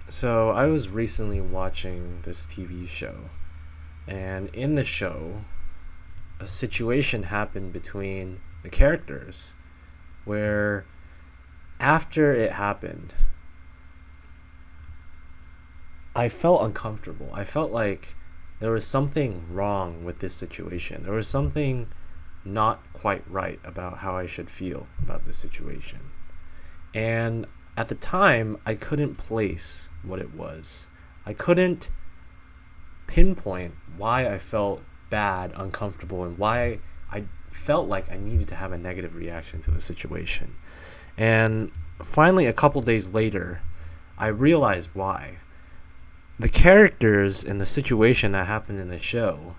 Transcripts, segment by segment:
So I was recently watching this TV show, and in the show, a situation happened between the characters where after it happened, I felt uncomfortable. I felt like there was something wrong with this situation. There was something not quite right about how I should feel about this situation. And at the time, I couldn't place what it was. I couldn't pinpoint why I felt bad, uncomfortable, and why I felt like I needed to have a negative reaction to the situation. And finally, a couple days later, I realized why. The characters and the situation that happened in the show,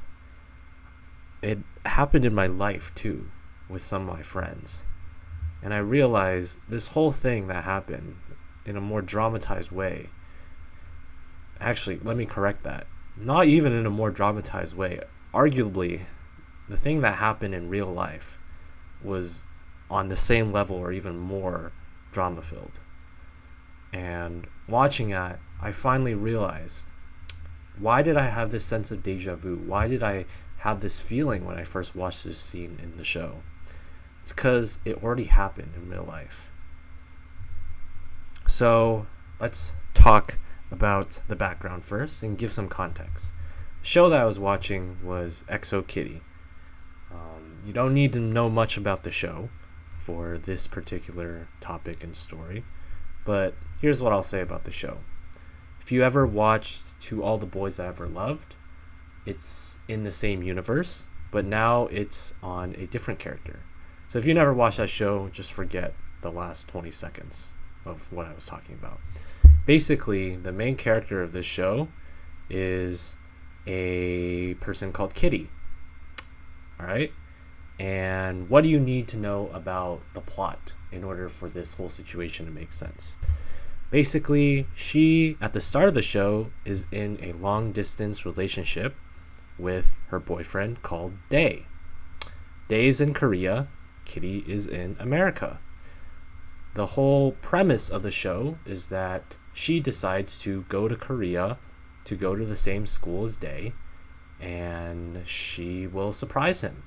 it happened in my life too, with some of my friends. And I realized this whole thing that happened in a more dramatized way. Actually, let me correct that. Not even in a more dramatized way. Arguably, the thing that happened in real life was on the same level or even more drama filled. And watching that, I finally realized, why did I have this sense of deja vu? Why did I have this feeling when I first watched this scene in the show? It's because it already happened in real life. So let's talk about the background first and give some context. The show that I was watching was Exo Kitty. You don't need to know much about the show for this particular topic and story, but here's what I'll say about the show. If you ever watched To All the Boys I Ever Loved, it's in the same universe, but now it's on a different character. So if you never watched that show, just forget the last 20 seconds of what I was talking about. Basically, the main character of this show is a person called Kitty. All right? And what do you need to know about the plot in order for this whole situation to make sense? Basically, she, at the start of the show, is in a long distance relationship with her boyfriend called Dae. Dae is in Korea, Kitty is in America. The whole premise of the show is that she decides to go to Korea to go to the same school as Dae, and she will surprise him.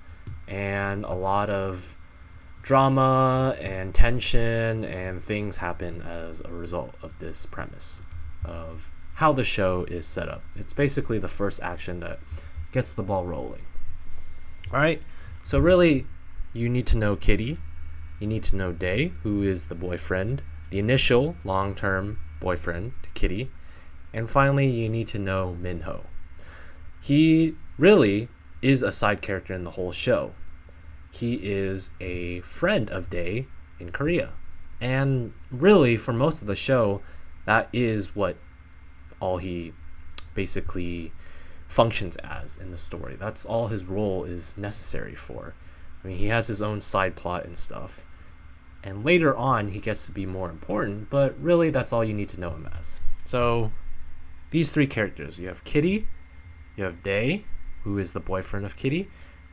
And a lot of drama and tension and things happen as a result of this premise of how the show is set up. It's basically the first action that gets the ball rolling. All right, so really, you need to know Kitty. You need to know Dae, who is the boyfriend, the initial long-term boyfriend to Kitty. And finally, you need to know Minho. He really is a side character in the whole show. He is a friend of Dae in Korea. And really, for most of the show, that is what all he basically functions as in the story. That's all his role is necessary for. I mean, he has his own side plot and stuff. And later on, he gets to be more important, but really, that's all you need to know him as. So, these three characters, you have Kitty, you have Dae, who is the boyfriend of Kitty,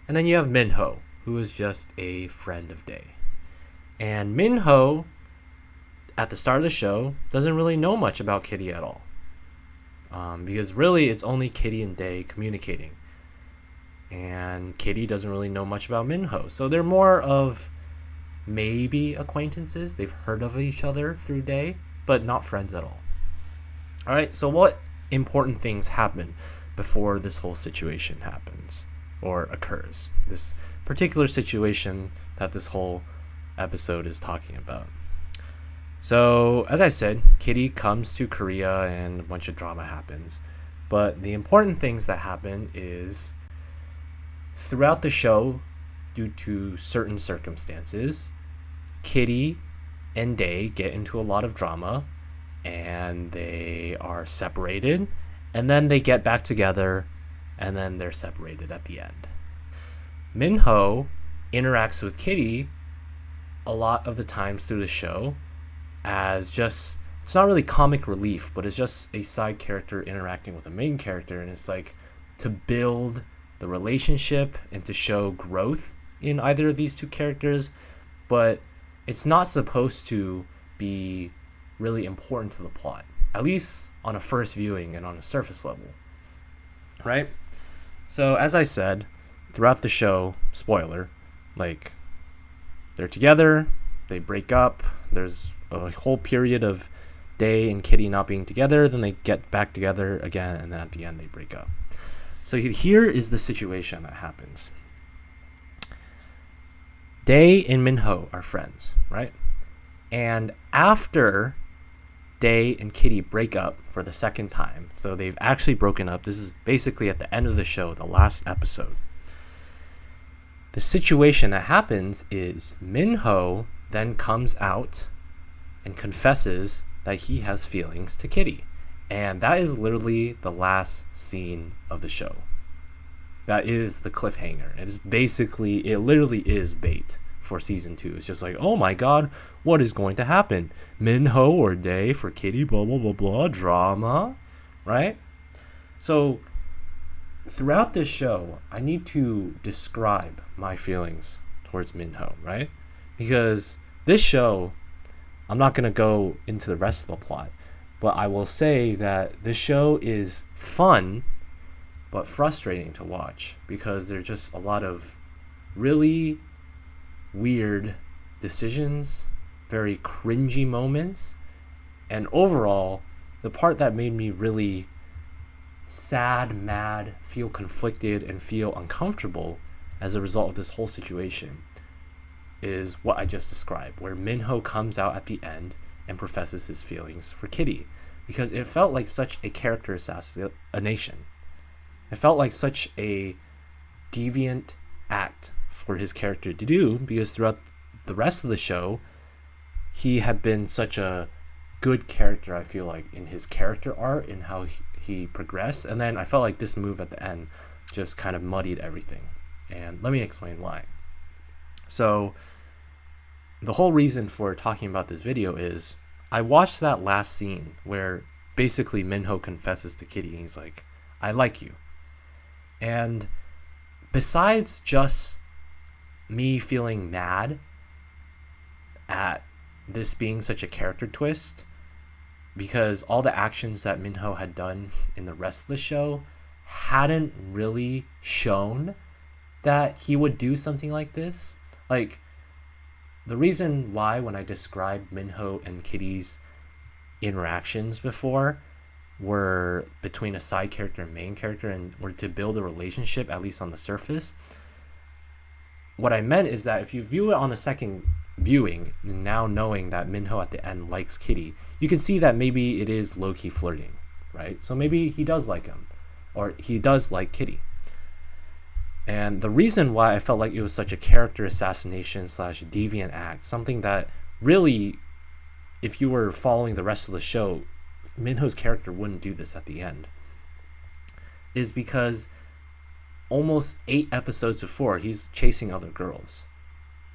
and then you have Minho, who is just a friend of Dae. And Minho, at the start of the show, doesn't really know much about Kitty at all. Because really, it's only Kitty and Dae communicating. And Kitty doesn't really know much about Minho. So they're more of maybe acquaintances. They've heard of each other through Dae, but not friends at all. All right, so what important things happen before this whole situation happens or occurs? This particular situation that this whole episode is talking about. So, as I said, Kitty comes to Korea and a bunch of drama happens. But the important things that happen is throughout the show, due to certain circumstances, Kitty and Dae get into a lot of drama and they are separated, and then they get back together and then they're separated at the end. Minho interacts with Kitty a lot of the times through the show as just, it's not really comic relief, but it's just a side character interacting with a main character, and it's like to build the relationship and to show growth in either of these two characters, but it's not supposed to be really important to the plot at least on a first viewing and on a surface level, right? So as I said, throughout the show, spoiler, like, they're together, they break up, there's a whole period of Day and Kitty not being together, then they get back together again, and then at the end they break up. So here is the situation that happens. Day and Minho are friends, right? And after Day and Kitty break up for the second time, so they've actually broken up, this is basically at the end of the show, the last episode. The situation that happens is Minho then comes out and confesses that he has feelings to Kitty. And that is literally the last scene of the show. That is the cliffhanger. It literally is bait for season 2. It's just like, oh my god, what is going to happen? Minho or Day for Kitty, blah, blah, blah, blah, drama, right? So throughout this show, I need to describe my feelings towards Minho, right? Because this show, I'm not going to go into the rest of the plot, but I will say that this show is fun, but frustrating to watch because there's just a lot of really weird decisions, very cringy moments, and overall, the part that made me really sad, mad, feel conflicted, and feel uncomfortable as a result of this whole situation is what I just described, where Minho comes out at the end and professes his feelings for Kitty, because it felt like such a character assassination. It felt like such a deviant act for his character to do, because throughout the rest of the show, he had been such a good character, I feel like, in his character art and how he progressed. And then I felt like this move at the end just kind of muddied everything. And let me explain why. So the whole reason for talking about this video is I watched that last scene where basically Minho confesses to Kitty and he's like, I like you. And besides just me feeling mad at this being such a character twist, because all the actions that Minho had done in the rest of the show hadn't really shown that he would do something like this. Like, the reason why when I described Minho and Kitty's interactions before were between a side character and main character and were to build a relationship, at least on the surface, what I meant is that if you view it on a second viewing, now knowing that Minho at the end likes Kitty, you can see that maybe it is low-key flirting, right? So maybe he does like him, or he does like Kitty. And the reason why I felt like it was such a character assassination / deviant act, something that really, if you were following the rest of the show, Minho's character wouldn't do this at the end, is because almost 8 episodes before, he's chasing other girls,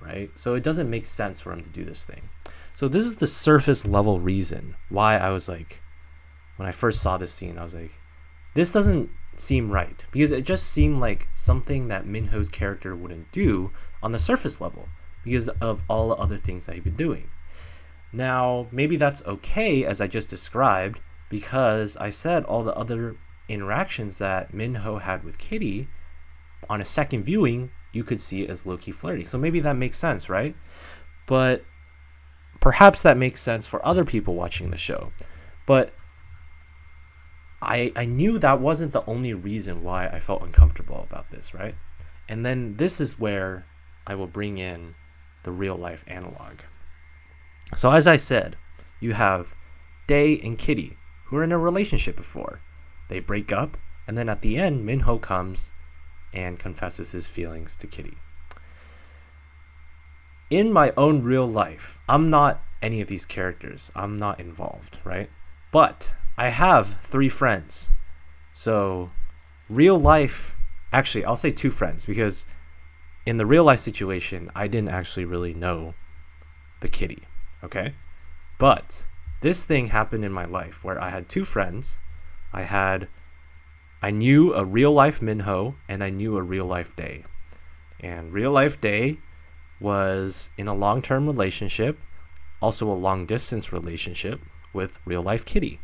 right? So it doesn't make sense for him to do this thing. So this is the surface level reason why I was like, when I first saw this scene, I was like, this doesn't seem right, because it just seemed like something that Minho's character wouldn't do on the surface level because of all the other things that he'd been doing. Now, maybe that's okay, as I just described, because I said all the other interactions that Minho had with Kitty, on a second viewing, you could see it as low-key flirty. So maybe that makes sense, right? But perhaps that makes sense for other people watching the show. But I knew that wasn't the only reason why I felt uncomfortable about this, right? And then this is where I will bring in the real-life analog. So as I said, you have Day and Kitty, who are in a relationship before. They break up, and then at the end, Minho comes and confesses his feelings to Kitty. In my own real life, I'm not any of these characters. I'm not involved, right? But I have 3 friends. So real life, actually, I'll say 2 friends, because in the real life situation, I didn't actually really know the Kitty, okay? But this thing happened in my life where I had 2 friends. I knew a real life Minho and I knew a real life Day. And real life Day was in a long-term relationship, also a long distance relationship with real life Kitty.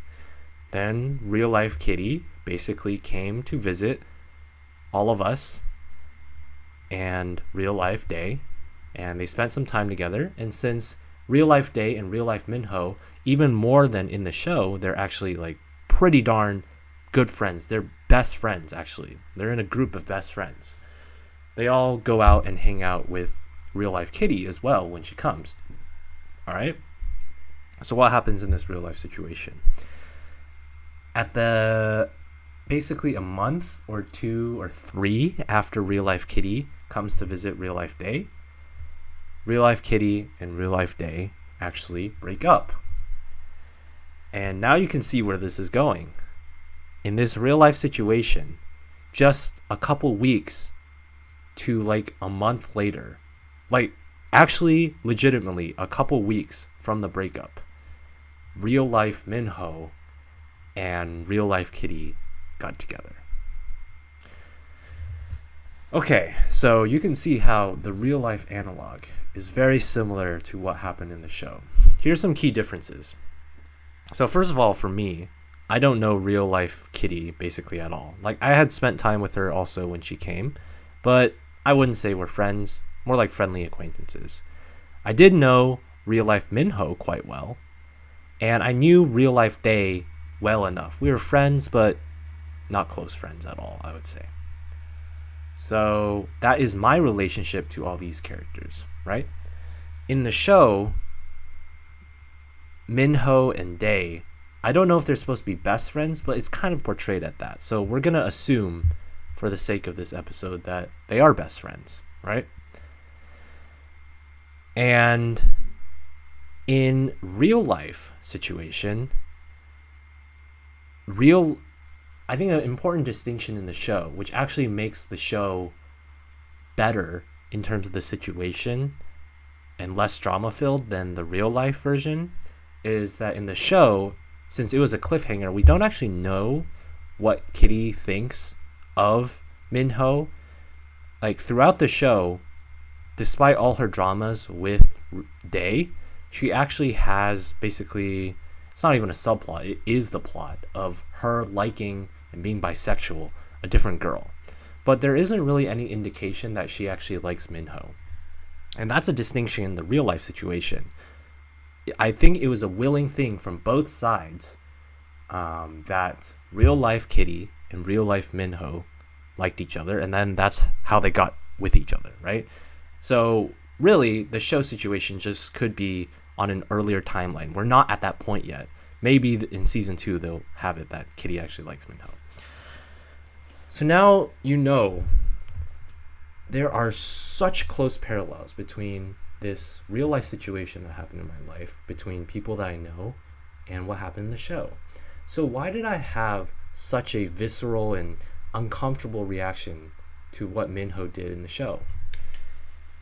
then real life Kitty basically came to visit all of us and real life Day, and they spent some time together. And since real life Day and real life Minho, even more than in the show, they're actually like pretty darn good friends. They're best friends, actually. They're in a group of best friends. They all go out and hang out with real life Kitty as well when she comes. All right. So what happens in this real life situation? At the basically a month or 2 or 3 after real life Kitty comes to visit real life Day, real life Kitty and real life Day actually break up. And now you can see where this is going. In this real life situation, just a couple weeks to like a month later, like actually legitimately a couple weeks from the breakup, real life Minho and real life Kitty got together. Okay, so you can see how the real life analog is very similar to what happened in the show. Here's some key differences. So first of all, for me, I don't know real life Kitty basically at all. Like, I had spent time with her also when she came, but I wouldn't say we're friends, more like friendly acquaintances. I did know real life Minho quite well, and I knew real life Day well enough. We were friends, but not close friends at all, I would say. So that is my relationship to all these characters, right? In the show, Minho and Day, I don't know if they're supposed to be best friends, but it's kind of portrayed at that. So we're going to assume, for the sake of this episode, that they are best friends, right? And in real life situation, I think an important distinction in the show, which actually makes the show better in terms of the situation and less drama filled than the real life version, is that in the show, since it was a cliffhanger, we don't actually know what Kitty thinks of Minho. Like, throughout the show, despite all her dramas with Day, she actually has basically, it's not even a subplot, it is the plot of her liking and being bisexual, a different girl. But there isn't really any indication that she actually likes Minho. And that's a distinction in the real life situation. I think it was a willing thing from both sides that real life Kitty and real life Minho liked each other, and then that's how they got with each other, right? So really, the show situation just could be on an earlier timeline. We're not at that point yet. Maybe in season 2 they'll have it that Kitty actually likes Minho. So now you know there are such close parallels between this real life situation that happened in my life, between people that I know, and what happened in the show. So why did I have such a visceral and uncomfortable reaction to what Minho did in the show?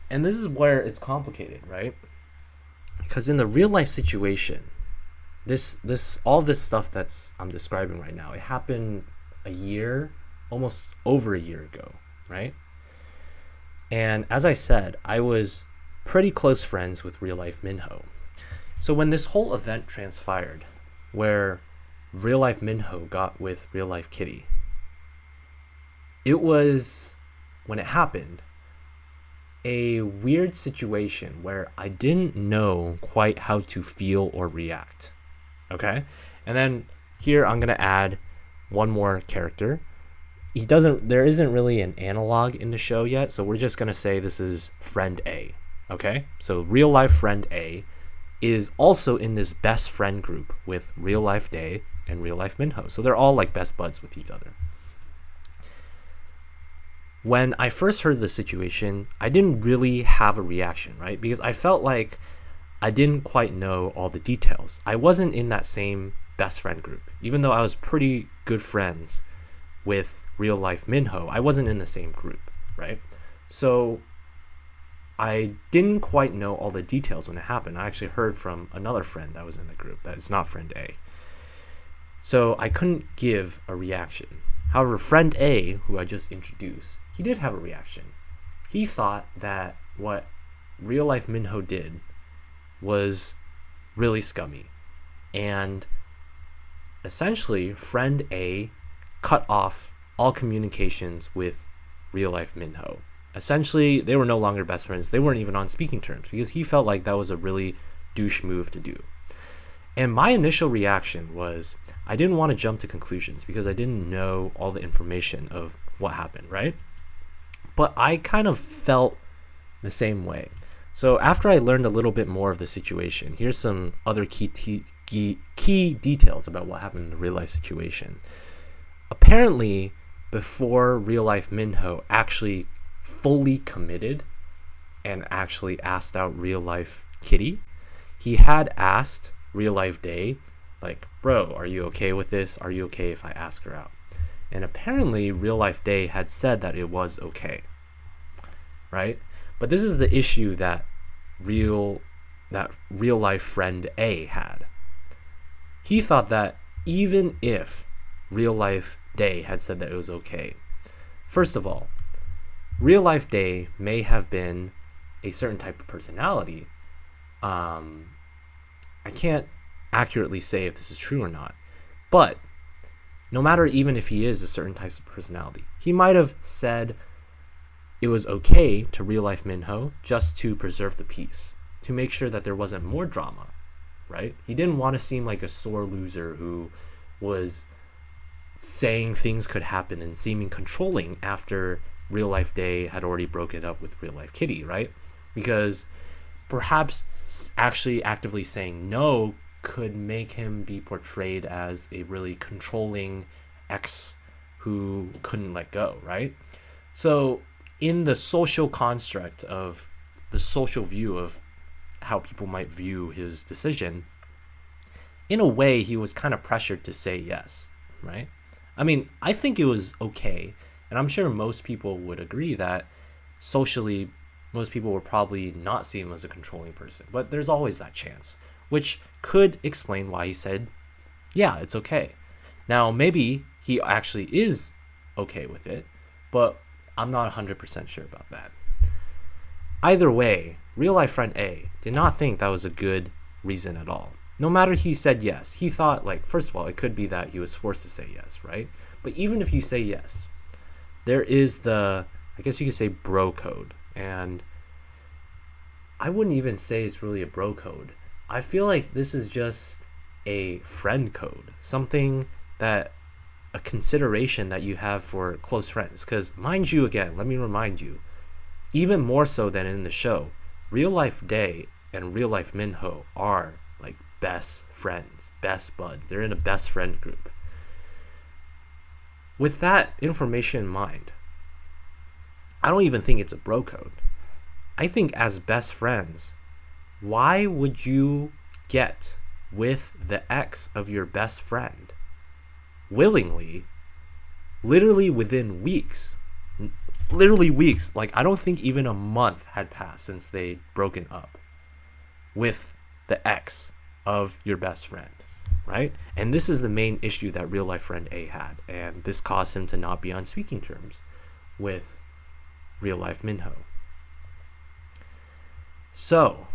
And this is where it's complicated, right? Because in the real life situation, all this stuff I'm describing right now, it happened almost over a year ago, right? And as I said, I was pretty close friends with real life Minho. So when this whole event transpired, where real life Minho got with real life Kitty, it was, when it happened, a weird situation where I didn't know quite how to feel or react. Okay? And then here I'm going to add one more character. There isn't really an analog in the show yet, so we're just going to say this is friend A. Okay? So real life friend A is also in this best friend group with real life Day and real life Minho. So they're all like best buds with each other. When I first heard the situation, I didn't really have a reaction, right? Because I felt like I didn't quite know all the details. I wasn't in that same best friend group. Even though I was pretty good friends with real life Minho, I wasn't in the same group, right? So I didn't quite know all the details when it happened. I actually heard from another friend that was in the group that is not friend A. So I couldn't give a reaction. However, friend A, who I just introduced, he did have a reaction. He thought that what real life Minho did was really scummy. And essentially friend A cut off all communications with real life Minho. Essentially, they were no longer best friends. They weren't even on speaking terms because he felt like that was a really douche move to do. And my initial reaction was I didn't want to jump to conclusions because I didn't know all the information of what happened, right? But I kind of felt the same way. So after I learned a little bit more of the situation, here's some other key details about what happened in the real life situation. Apparently, before real life Minho actually fully committed and actually asked out real life Kitty, he had asked real life Day, like, bro, are you okay with this? Are you okay if I ask her out? And apparently real life Day had said that it was okay, right? But this is the issue that real life friend A had. He thought that even if real life Day had said that it was okay, first of all, real life Day may have been a certain type of personality. I can't accurately say if this is true or not, but no matter even if he is a certain type of personality, he might have said it was okay to real life Minho just to preserve the peace, to make sure that there wasn't more drama, right? He didn't want to seem like a sore loser who was saying things could happen and seeming controlling after real life Day had already broken up with real life Kitty, right? Because perhaps actually actively saying no could make him be portrayed as a really controlling ex who couldn't let go, right? So in the social construct of the social view of how people might view his decision, in a way he was kind of pressured to say yes, right? I mean, I think it was okay, and I'm sure most people would agree that socially most people would probably not see him as a controlling person, but there's always that chance, which could explain why he said, yeah, it's okay. Now, maybe he actually is okay with it, but I'm not 100% sure about that. Either way, real life friend A did not think that was a good reason at all. No matter he said yes, he thought, like, first of all, it could be that he was forced to say yes, right? But even if you say yes, there is the, I guess you could say, bro code. And I wouldn't even say it's really a bro code. I feel like this is just a friend code, something that, a consideration that you have for close friends. Because mind you, again, let me remind you, even more so than in the show, real life Day and real life Minho are like best friends, best buds. They're in a best friend group. With that information in mind, I don't even think it's a bro code. I think as best friends, why would you get with the ex of your best friend willingly, literally within weeks? Literally weeks. Like, I don't think even a month had passed since they'd broken up with the ex of your best friend, right? And this is the main issue that real life friend A had, and this caused him to not be on speaking terms with real life Minho. So,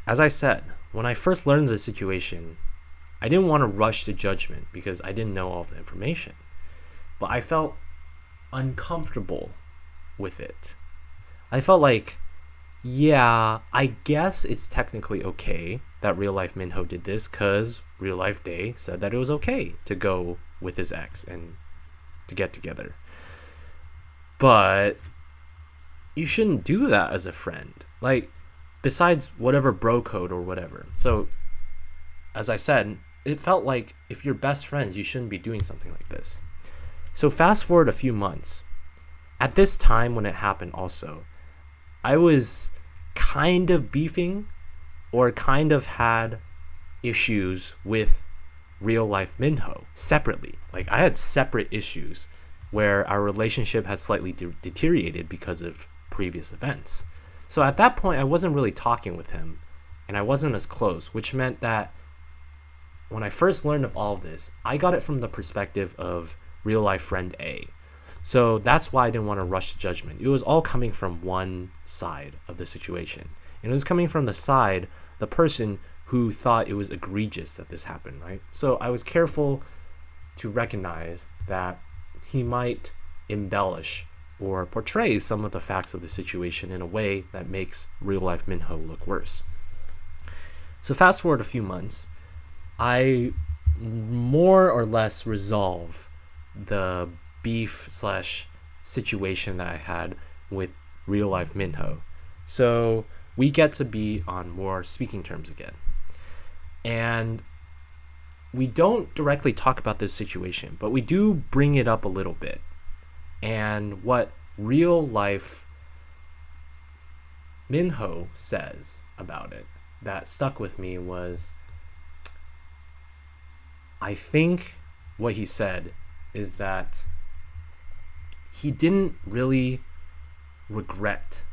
as I said, when I first learned the situation, I didn't want to rush to judgment because I didn't know all the information. But I felt uncomfortable with it. I felt like, yeah, I guess it's technically okay that real life Minho did this because real life Day said that it was okay to go with his ex and to get together. But you shouldn't do that as a friend. Like, besides whatever bro code or whatever. So, as I said, it felt like if you're best friends, you shouldn't be doing something like this. So fast forward a few months. At this time when it happened also, I was kind of beefing or kind of had issues with real life Minho separately. Like, I had separate issues where our relationship had slightly deteriorated because of previous events. So at that point, I wasn't really talking with him, and I wasn't as close, which meant that when I first learned of all of this, I got it from the perspective of real life friend A. So that's why I didn't want to rush to judgment. It was all coming from one side of the situation. And it was coming from the side, the person who thought it was egregious that this happened, right? So I was careful to recognize that he might embellish or portray some of the facts of the situation in a way that makes real life Minho look worse. So fast forward a few months, I more or less resolve the beef slash situation that I had with real life Minho. So we get to be on more speaking terms again. And we don't directly talk about this situation, but we do bring it up a little bit. And what real life Minho says about it that stuck with me was, I think what he said is that he didn't really regret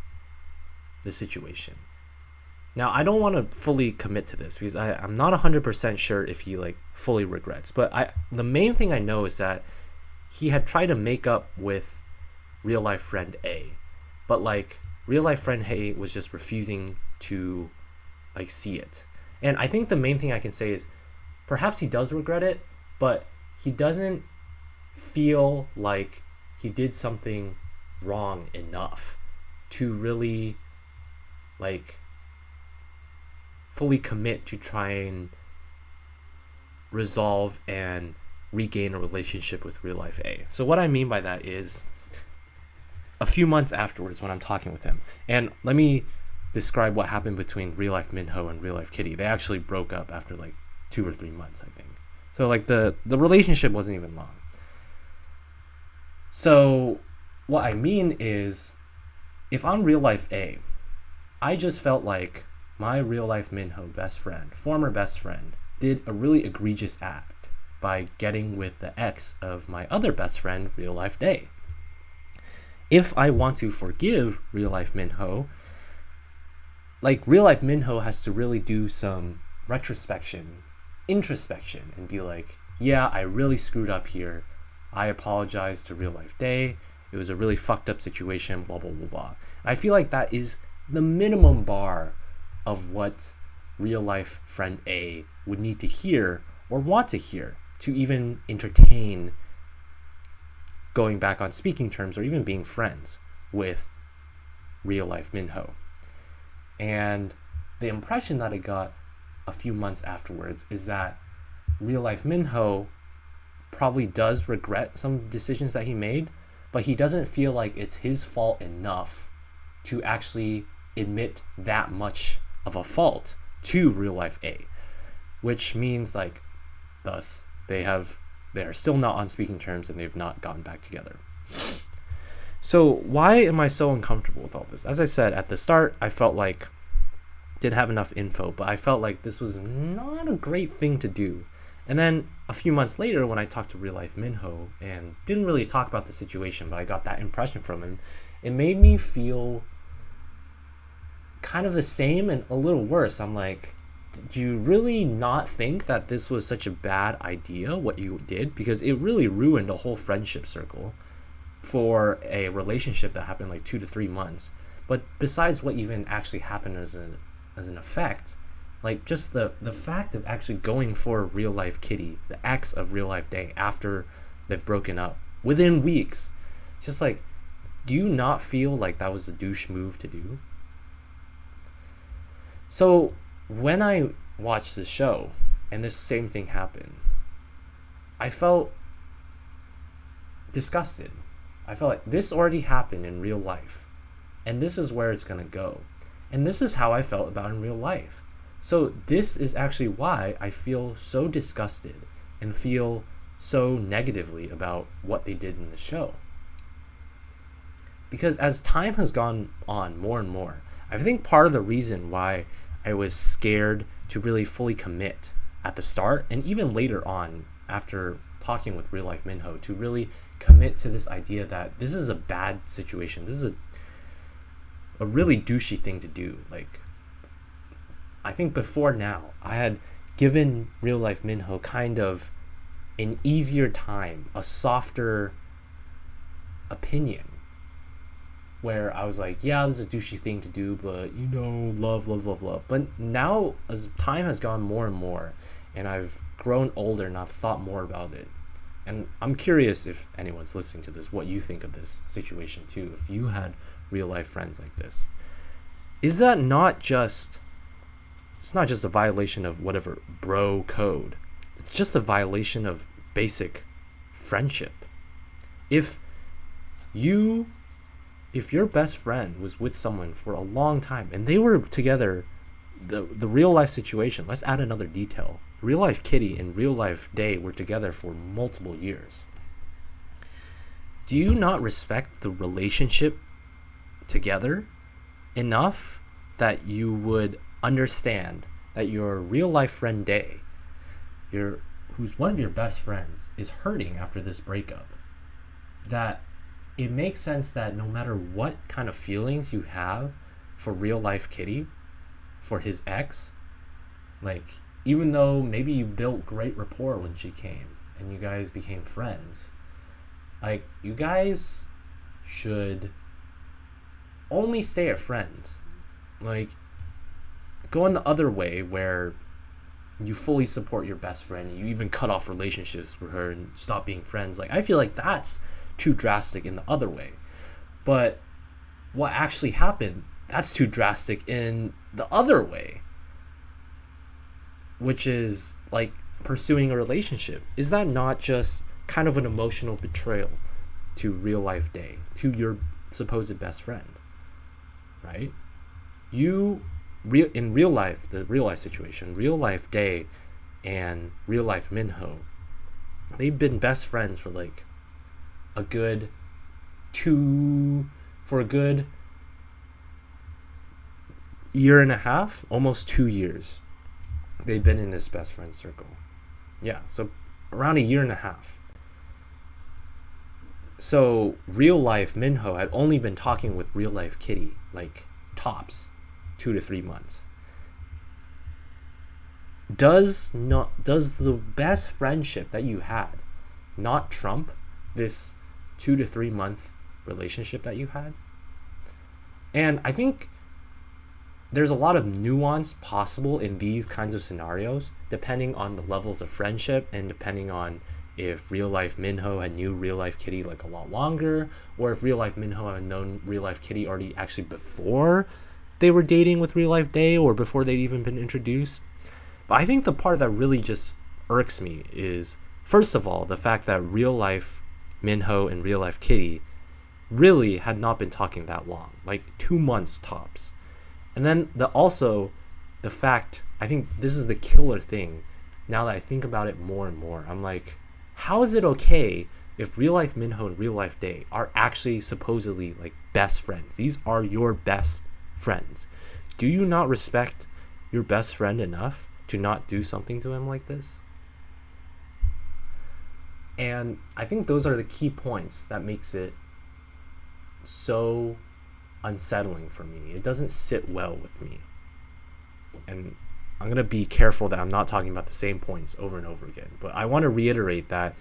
the situation. Now, I don't want to fully commit to this because I'm not 100% sure if he fully regrets. But the main thing I know is that he had tried to make up with real life friend A. But real life friend A was just refusing to see it. And I think the main thing I can say is perhaps he does regret it, but he doesn't feel like he did something wrong enough to really fully commit to try and resolve and regain a relationship with real life A. So what I mean by that is a few months afterwards when I'm talking with him, and let me describe what happened between real life Minho and real life Kitty. They actually broke up after 2 or 3 months, I think. So the relationship wasn't even long. So what I mean is, if I'm real life A, I just felt like my real life Minho best friend, former best friend, did a really egregious act by getting with the ex of my other best friend, real life A. If I want to forgive real life Minho, real life Minho has to really do some introspection, and be like, yeah, I really screwed up here. I apologize to real life Day. It was a really fucked up situation, blah, blah, blah, blah. I feel like that is the minimum bar of what real life friend A would need to hear or want to hear to even entertain going back on speaking terms or even being friends with real life Minho. And the impression that I got a few months afterwards is that real life Minho probably does regret some of the decisions that he made, but he doesn't feel like it's his fault enough to actually admit that much of a fault to real life A, which means thus they are still not on speaking terms and they've not gotten back together. So why am I so uncomfortable with all this? As I said at the start, I felt like didn't have enough info, but I felt like this was not a great thing to do. And then a few months later, when I talked to real life Minho and didn't really talk about the situation, but I got that impression from him, it made me feel kind of the same and a little worse. I'm like, do you really not think that this was such a bad idea, what you did? Because it really ruined a whole friendship circle for a relationship that happened 2 to 3 months. But besides what even actually happened as an effect, just the fact of actually going for real life Kitty, the ex of real life Day, after they've broken up within weeks, just do you not feel like that was a douche move to do? So when I watched the show and this same thing happened, I felt disgusted. I felt like this already happened in real life, and this is where it's going to go. And this is how I felt about in real life. So this is actually why I feel so disgusted and feel so negatively about what they did in the show. Because as time has gone on more and more, I think part of the reason why I was scared to really fully commit at the start, and even later on after talking with real life Minho, to really commit to this idea that this is a bad situation. This is a really douchey thing to do. I think before now, I had given real life Minho kind of an easier time, a softer opinion. where I was like, yeah, this is a douchey thing to do, but love, love, love, love. But now, as time has gone more and more, and I've grown older and I've thought more about it, and I'm curious if anyone's listening to this, what you think of this situation too. If you had real life friends like this, is that not just, it's not just a violation of whatever bro code. It's just a violation of basic friendship. If your best friend was with someone for a long time and they were together, the real life situation, let's add another detail. Real life Kitty and real life Day were together for multiple years. Do you not respect the relationship together enough that you would understand that your real life friend Day, who's one of your best friends, is hurting after this breakup? That it makes sense that no matter what kind of feelings you have for real life Kitty, for his ex, like, even though maybe you built great rapport when she came and you guys became friends, like, you guys should only stay as friends. Like, go in the other way where you fully support your best friend and you even cut off relationships with her and stop being friends. Like, I feel like that's too drastic in the other way. But what actually happened, that's too drastic in the other way, which is like pursuing a relationship. Is that not just kind of an emotional betrayal to real life Day, to your supposed best friend, right? In real life, the real life situation, real life Day and real life Minho, they've been best friends for like a good year and a half, almost 2 years. They've been in this best friend circle. Yeah, so around a year and a half. So real life Minho had only been talking with real life Kitty, like, tops 2 to 3 months. Does the best friendship that you had not trump this 2 to 3 month relationship that you had? And I think there's a lot of nuance possible in these kinds of scenarios, depending on the levels of friendship and depending on if real life Minho had knew real life Kitty like a lot longer, or if real life Minho had known real life Kitty already actually before they were dating with real life Day, or before they'd even been introduced. But I think the part that really just irks me is, first of all, the fact that real life Minho and real life Kitty really had not been talking that long, like 2 months tops. And then also the fact, I think this is the killer thing, now that I think about it more and more, I'm like, how is it okay if real life Minho and real life Day are actually supposedly like best friends? These are your best friends. Do you not respect your best friend enough to not do something to him like this? And I think those are the key points that makes it so unsettling for me. It doesn't sit well with me. And I'm going to be careful that I'm not talking about the same points over and over again. But I want to reiterate that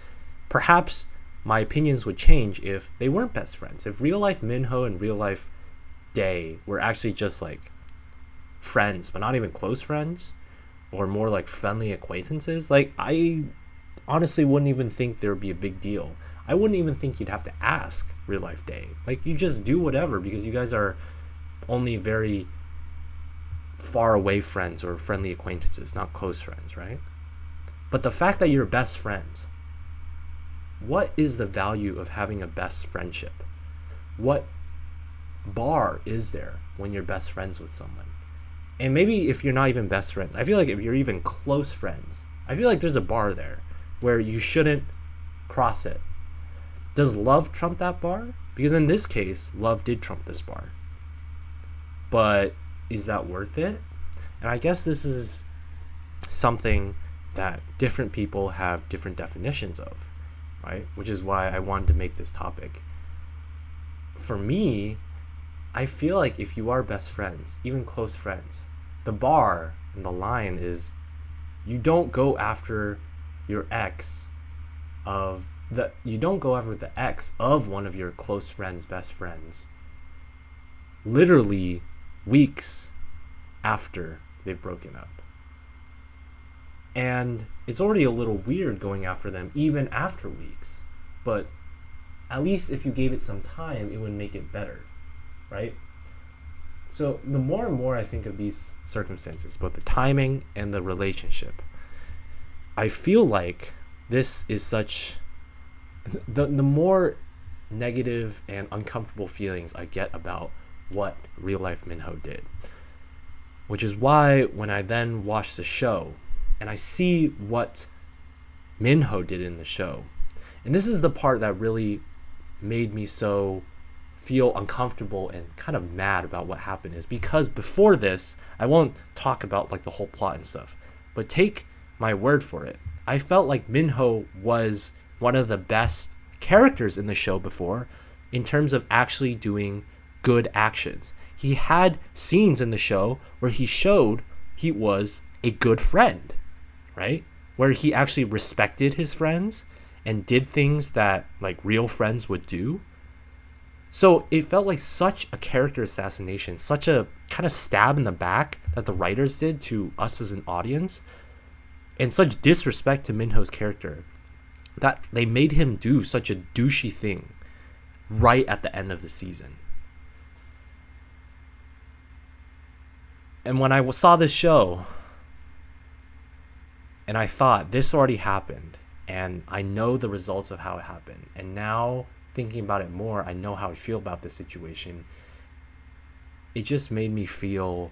perhaps my opinions would change if they weren't best friends. If real life Minho and real life Day were actually just like friends, but not even close friends, or more like friendly acquaintances, like, I honestly wouldn't even think there would be a big deal. I wouldn't even think you'd have to ask real life Day. Like, you just do whatever because you guys are only very far away friends or friendly acquaintances, not close friends, right? But the fact that you're best friends, what is the value of having a best friendship? What bar is there when you're best friends with someone? And maybe if you're not even best friends, I feel like if you're even close friends, I feel like there's a bar there where you shouldn't cross it. Does love trump that bar? Because in this case, love did trump this bar. But is that worth it? And I guess this is something that different people have different definitions of, right? Which is why I wanted to make this topic. For me, I feel like if you are best friends, even close friends, the bar and the line is you don't go after your ex you don't go after the ex of one of your close friends, best friends, literally weeks after they've broken up. And it's already a little weird going after them even after weeks. But at least if you gave it some time, it would make it better, right? So the more and more I think of these circumstances, both the timing and the relationship, I feel like this is such... The more negative and uncomfortable feelings I get about what real life Minho did. Which is why when I then watch the show and I see what Minho did in the show, and this is the part that really made me so feel uncomfortable and kind of mad about what happened, is because before this, I won't talk about like the whole plot and stuff, but take my word for it, I felt like Minho was one of the best characters in the show before in terms of actually doing good actions. He had scenes in the show where he showed he was a good friend, right? Where he actually respected his friends and did things that like real friends would do. So it felt like such a character assassination, such a kind of stab in the back that the writers did to us as an audience, and such disrespect to Minho's character that they made him do such a douchey thing right at the end of the season. And when I saw this show, and I thought, this already happened, and I know the results of how it happened, and now thinking about it more, I know how I feel about this situation, it just made me feel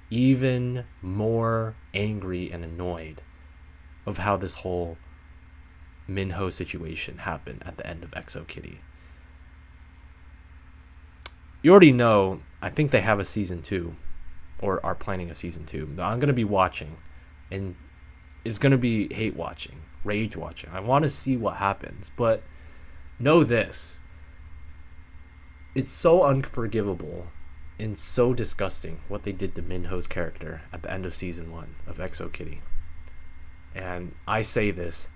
even more angry and annoyed of how this whole Minho situation happened at the end of Exo Kitty. You already know, I think they have a season 2, or are planning a season 2. I'm going to be watching, and it's going to be hate watching, rage watching. I want to see what happens, but know this. It's so unforgivable and so disgusting what they did to Minho's character at the end of season 1 of Exo Kitty. And I say this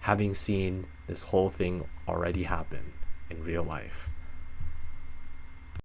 having seen this whole thing already happen in real life.